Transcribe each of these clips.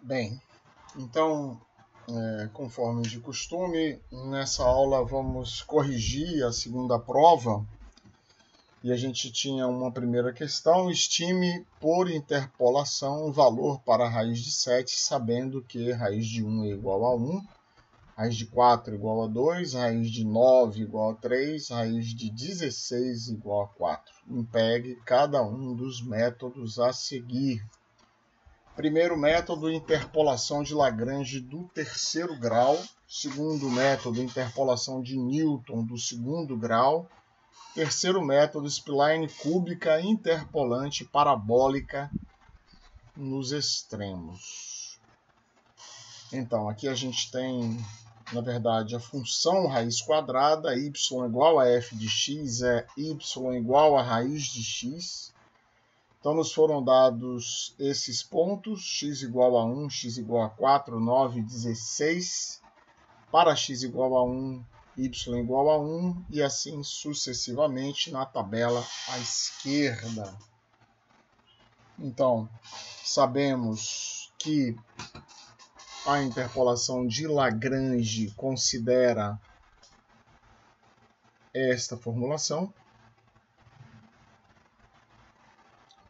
Bem, então, conforme de costume, nessa aula vamos corrigir a segunda prova. E a gente tinha uma primeira questão: estime por interpolação o valor para a raiz de 7, sabendo que raiz de 1 é igual a 1, raiz de 4 é igual a 2, raiz de 9 é igual a 3, raiz de 16 é igual a 4. Empregue cada um dos métodos a seguir. Primeiro método, interpolação de Lagrange do terceiro grau. Segundo método, interpolação de Newton do segundo grau. Terceiro método, spline cúbica interpolante parabólica nos extremos. Então, aqui a gente tem, na verdade, a função raiz quadrada, y igual a f de x, é y igual a raiz de x. Então, nos foram dados esses pontos, x igual a 1, x igual a 4, 9, 16. Para x igual a 1, y igual a 1, e assim sucessivamente na tabela à esquerda. Então, sabemos que a interpolação de Lagrange considera esta formulação: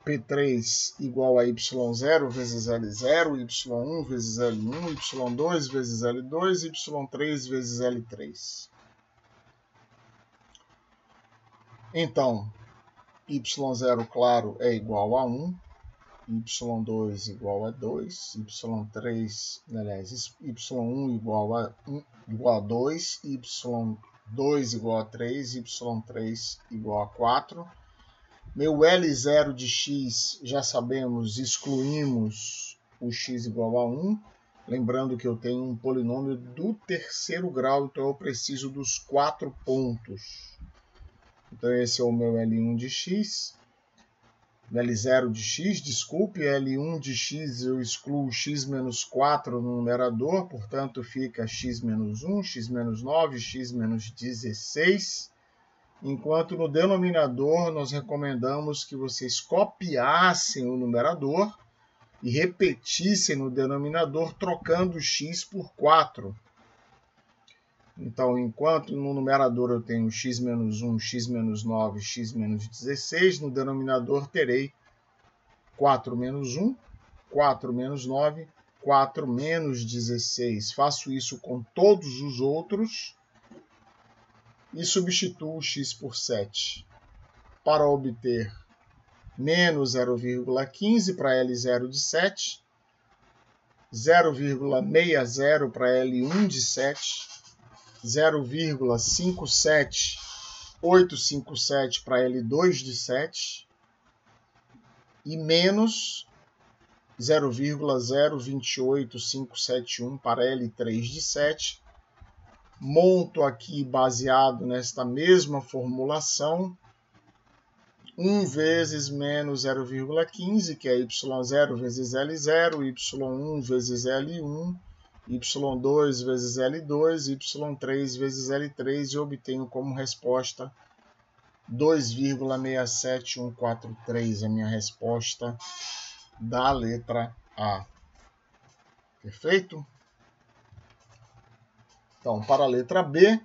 P3 igual a y0 vezes L0, y1 vezes L1, y2 vezes L2, y3 vezes L3. Então, y0, claro, é igual a 1, y2 igual a 2, y3, aliás, y1 igual a 2, y2 igual a 3, y3 igual a 4. Meu L0 de x, já sabemos, excluímos o x igual a 1. Lembrando que eu tenho um polinômio do terceiro grau, então eu preciso dos 4 pontos. Então esse é o meu L1 de x. L0 de x, desculpe, L1 de x eu excluo x menos 4 no numerador, portanto fica x menos 1, x menos 9, x menos 16. Enquanto no denominador nós recomendamos que vocês copiassem o numerador e repetissem no denominador trocando x por 4. Então, enquanto no numerador eu tenho x menos 1, x menos 9, x menos 16, no denominador terei 4 menos 1, 4 menos 9, 4 menos 16. Faço isso com todos os outros e substituo x por 7 para obter menos 0,15 para L0 de 7, 0,60 para L1 de 7, 0,57857 para L2 de 7 e menos 0,028571 para L3 de 7. Monto aqui, baseado nesta mesma formulação, 1 vezes menos 0,15, que é y0 vezes L0, y1 vezes L1, y2 vezes L2, y3 vezes L3, e obtenho como resposta 2,67143, a minha resposta da letra A. Perfeito? Então, para a letra B,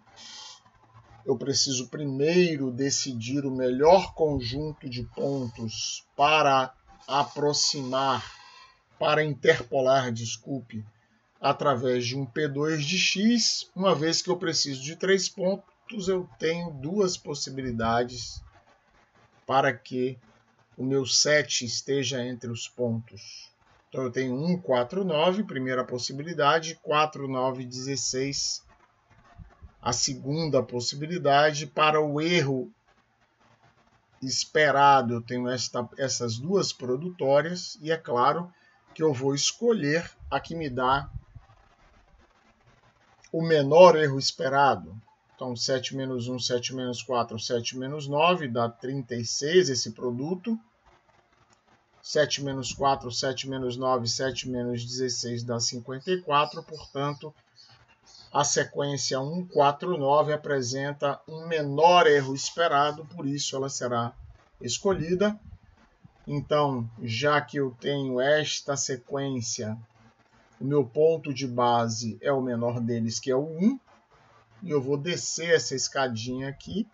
eu preciso primeiro decidir o melhor conjunto de pontos para aproximar, para interpolar, desculpe, através de um P2 de x. Uma vez que eu preciso de 3 pontos, eu tenho duas possibilidades para que o meu 7 esteja entre os pontos. Então eu tenho 1, 4, 9, primeira possibilidade, 4, 9, 16, a segunda possibilidade. Para o erro esperado, eu tenho essas duas produtórias, e é claro que eu vou escolher a que me dá o menor erro esperado. Então, 7 menos 1, 7 menos 4, 7 menos 9, dá 36 esse produto. 7 menos 4, 7 menos 9, 7 menos 16 dá 54. Portanto, a sequência 1, 4, 9 apresenta um menor erro esperado, por isso ela será escolhida. Então, já que eu tenho esta sequência O meu ponto de base é o menor deles, que é o 1. E eu vou descer essa escadinha aqui.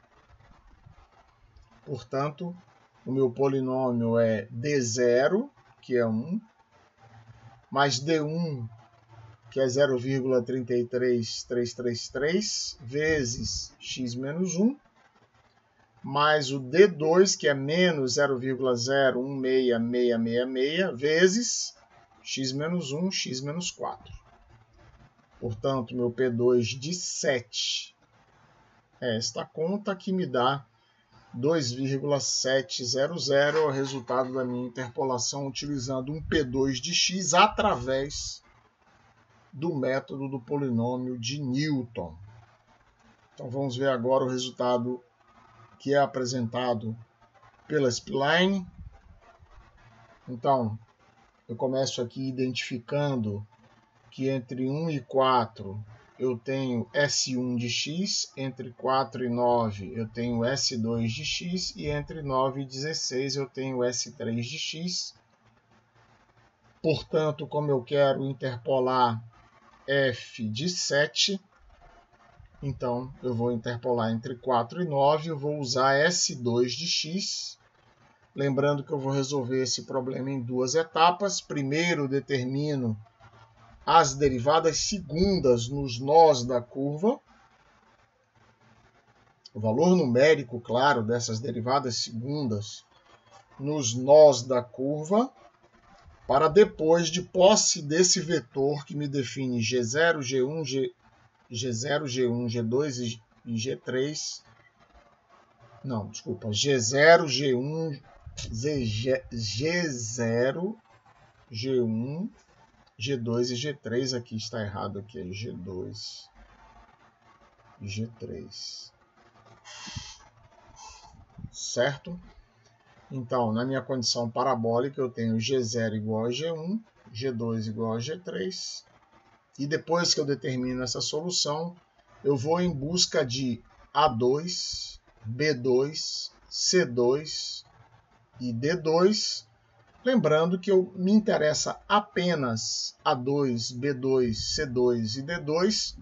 Portanto, o meu polinômio é D0, que é 1, mais D1, que é 0,33333, vezes x menos 1, mais o D2, que é menos 0,016666, vezes x menos 1, x menos 4. Portanto, meu P2 de 7 é esta conta que me dá 2,700, é o resultado da minha interpolação utilizando um P2 de x através do método do polinômio de Newton. Então vamos ver agora o resultado que é apresentado pela spline. Então, eu começo aqui identificando que entre 1 e 4 eu tenho S1 de x, entre 4 e 9 eu tenho S2 de x, e entre 9 e 16 eu tenho S3 de x. Portanto, como eu quero interpolar f de 7, então eu vou interpolar entre 4 e 9, eu vou usar S2 de x. Lembrando que eu vou resolver esse problema em duas etapas. Primeiro, determino as derivadas segundas nos nós da curva. O valor numérico, claro, dessas derivadas segundas nos nós da curva, para depois, de posse desse vetor que me define G0, G1, G0, G1, G2 e G3. Não, desculpa. G0, G1, G0, G1, G2 e G3. Aqui está errado, aqui é G2 e G3. Certo? Então, na minha condição parabólica, eu tenho G0 igual a G1, G2 igual a G3. E depois que eu determino essa solução, eu vou em busca de A2, B2, C2 e D2. Lembrando que me interessa apenas A2, B2, C2 e D2,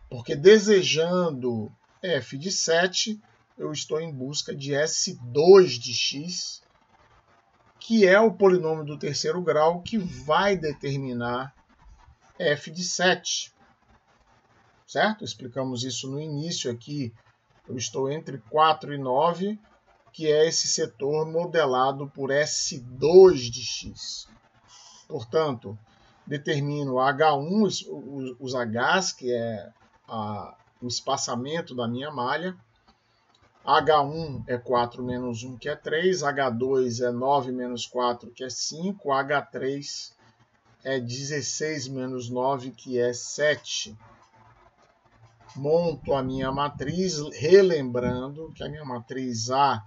porque desejando f de 7, eu estou em busca de S2 de x, que é o polinômio do terceiro grau que vai determinar f de 7. Certo? Explicamos isso no início aqui. Eu estou entre 4 e 9, que é esse setor modelado por S2 de x. Portanto, determino H1, os Hs, que é o espaçamento da minha malha. H1 é 4 menos 1, que é 3. H2 é 9 menos 4, que é 5. H3 é 16 menos 9, que é 7. Monto a minha matriz, relembrando que a minha matriz A,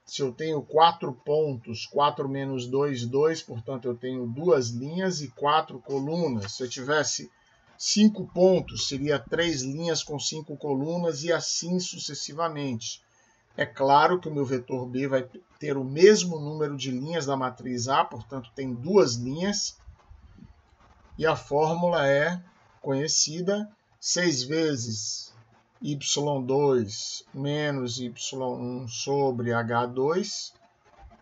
se eu tenho 4 pontos, 4 menos 2, 2, portanto eu tenho 2 linhas e 4 colunas. Se eu tivesse 5 pontos, seria 3 linhas com 5 colunas e assim sucessivamente. É claro que o meu vetor B vai ter o mesmo número de linhas da matriz A, portanto tem 2 linhas. E a fórmula é conhecida: 6 vezes y2 menos y1 sobre h2,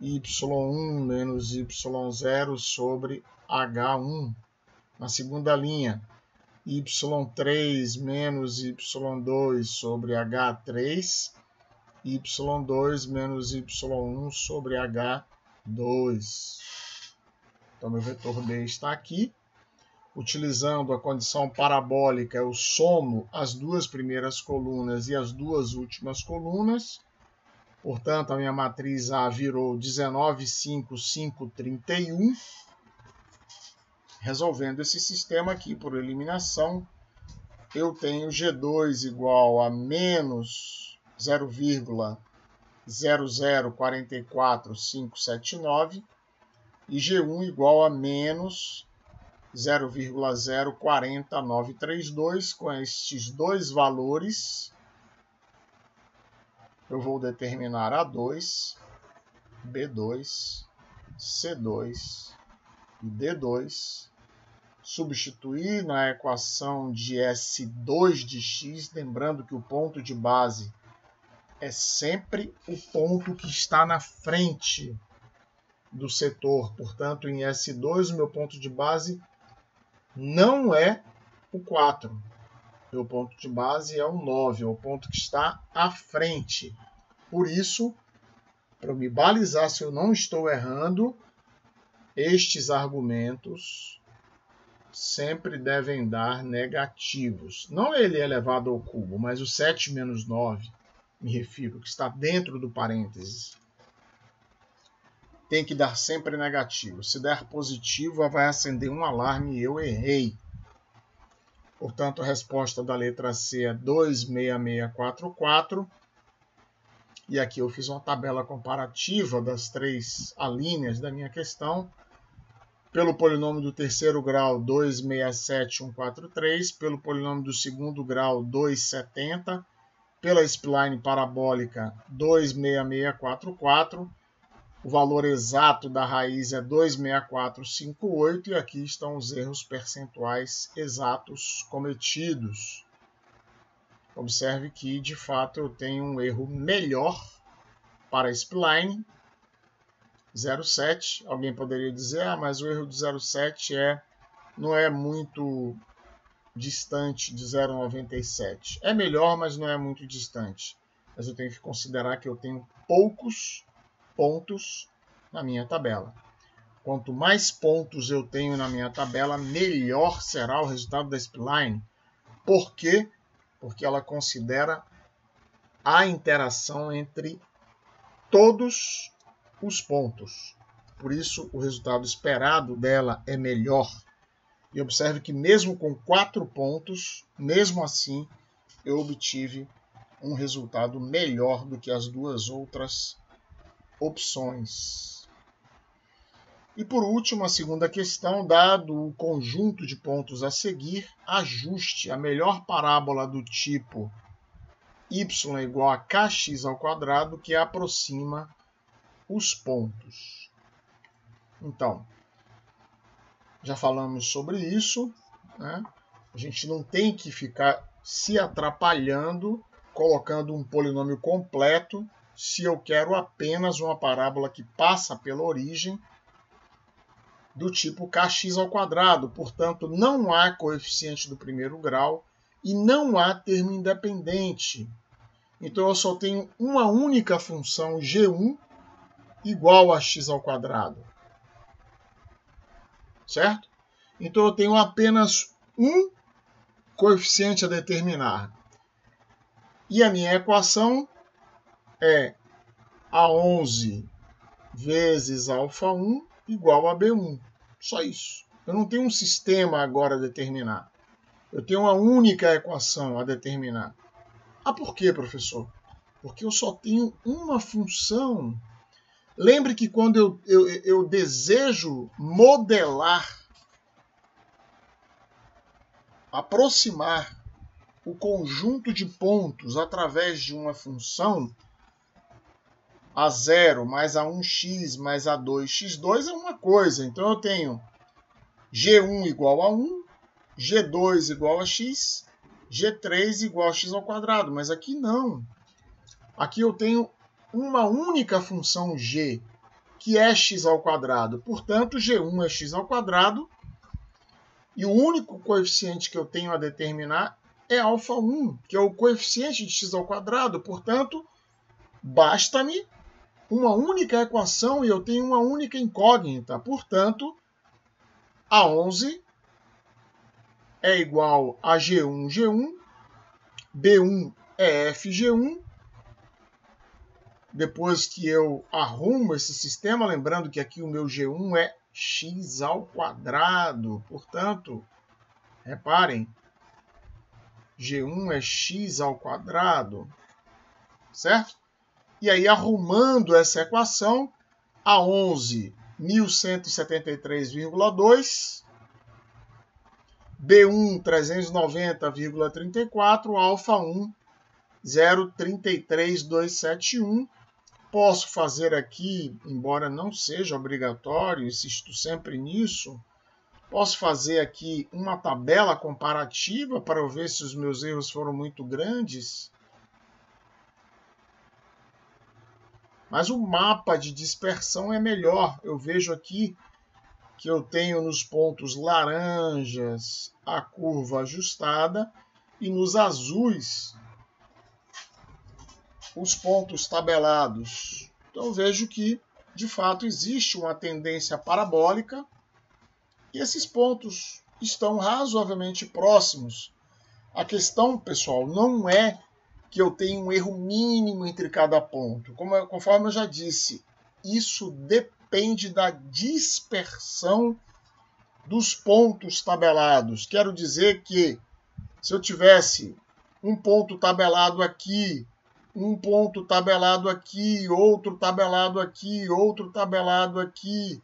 y1 menos y0 sobre h1. Na segunda linha, y3 menos y2 sobre h3, y2 menos y1 sobre h2. Então, meu vetor B está aqui. Utilizando a condição parabólica, eu somo as duas primeiras colunas e as duas últimas colunas. Portanto, a minha matriz A virou 19, 5, 5, 31. Resolvendo esse sistema aqui por eliminação, eu tenho G2 igual a menos 0,0044579 e G1 igual a menos 0,040932. Com estes dois valores, eu vou determinar A2, B2, C2 e D2 substituir na equação de S2 de x, lembrando que o ponto de base é sempre o ponto que está na frente do setor. Portanto, em S2, o meu ponto de base não é o 4. Meu ponto de base é o 9, é o ponto que está à frente. Por isso, para me balizar se eu não estou errando, estes argumentos sempre devem dar negativos. Não ele elevado ao cubo, mas o 7 menos 9, me refiro, que está dentro do parênteses. Tem que dar sempre negativo. Se der positivo, vai acender um alarme e eu errei. Portanto, a resposta da letra C é 26644. E aqui eu fiz uma tabela comparativa das 3 alíneas da minha questão. Pelo polinômio do terceiro grau, 267143. Pelo polinômio do segundo grau, 270. Pela spline parabólica, 26644. O valor exato da raiz é 26458 e aqui estão os erros percentuais exatos cometidos. Observe que, de fato, eu tenho um erro melhor para a spline, 0,7. Alguém poderia dizer, mas o erro de 0,7 não é muito distante de 0,97. É melhor, mas não é muito distante. Mas eu tenho que considerar que eu tenho poucos pontos na minha tabela. Quanto mais pontos eu tenho na minha tabela, melhor será o resultado da spline. Por quê? Porque ela considera a interação entre todos os pontos. Por isso, o resultado esperado dela é melhor. E observe que mesmo com 4 pontos, mesmo assim, eu obtive um resultado melhor do que as duas outras opções. E por último, a segunda questão, dado o conjunto de pontos a seguir, ajuste a melhor parábola do tipo y igual a kx² que aproxima os pontos. Então, já falamos sobre isso, né? A gente não tem que ficar se atrapalhando colocando um polinômio completo se eu quero apenas uma parábola que passa pela origem do tipo kx². Portanto, não há coeficiente do primeiro grau e não há termo independente. Então, eu só tenho uma única função g1 igual a x². Certo? Então, eu tenho apenas um coeficiente a determinar. E a minha equação é A11 vezes α1 igual a B1. Só isso. Eu não tenho um sistema agora a determinar. Eu tenho uma única equação a determinar. Ah, por quê, professor? Porque eu só tenho uma função. Lembre que quando eu desejo modelar, aproximar o conjunto de pontos através de uma função, A0 mais A1x mais A2x2 é uma coisa. Então, eu tenho G1 igual a 1, G2 igual a x, G3 igual a x². Mas aqui não. Aqui eu tenho uma única função g, que é x². Portanto, G1 é x². E o único coeficiente que eu tenho a determinar é α1, que é o coeficiente de x². Portanto, basta-me uma única equação e eu tenho uma única incógnita. Portanto, A11 é igual a G1, G1, B1 é FG1. Depois que eu arrumo esse sistema, lembrando que aqui o meu G1 é x². Portanto, reparem, G1 é x², certo? E aí, arrumando essa equação, A11, 1173,2, B1, 390,34, α1, 0,33271. Posso fazer aqui, embora não seja obrigatório, insisto sempre nisso, Posso fazer aqui uma tabela comparativa para eu ver se os meus erros foram muito grandes. Mas o mapa de dispersão é melhor. Eu vejo aqui que eu tenho nos pontos laranjas a curva ajustada e nos azuis os pontos tabelados. Então eu vejo que, de fato, existe uma tendência parabólica e esses pontos estão razoavelmente próximos. A questão, pessoal, não é que eu tenho um erro mínimo entre cada ponto. Conforme eu já disse, isso depende da dispersão dos pontos tabelados. Quero dizer que se eu tivesse um ponto tabelado aqui, um ponto tabelado aqui, outro tabelado aqui, outro tabelado aqui,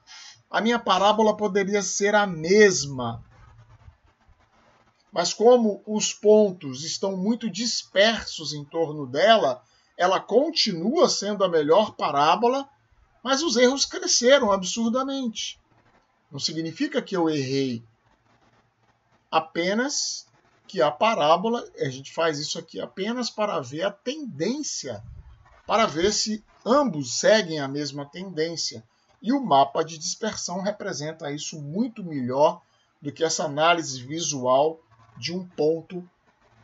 a minha parábola poderia ser a mesma. Mas como os pontos estão muito dispersos em torno dela, ela continua sendo a melhor parábola, mas os erros cresceram absurdamente. Não significa que eu errei. Apenas que a parábola, a gente faz isso aqui apenas para ver a tendência, para ver se ambos seguem a mesma tendência. E o mapa de dispersão representa isso muito melhor do que essa análise visual de um ponto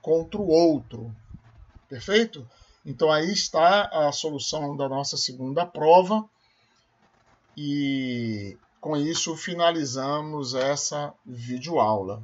contra o outro. Perfeito? Então aí está a solução da nossa segunda prova. E com isso finalizamos essa videoaula.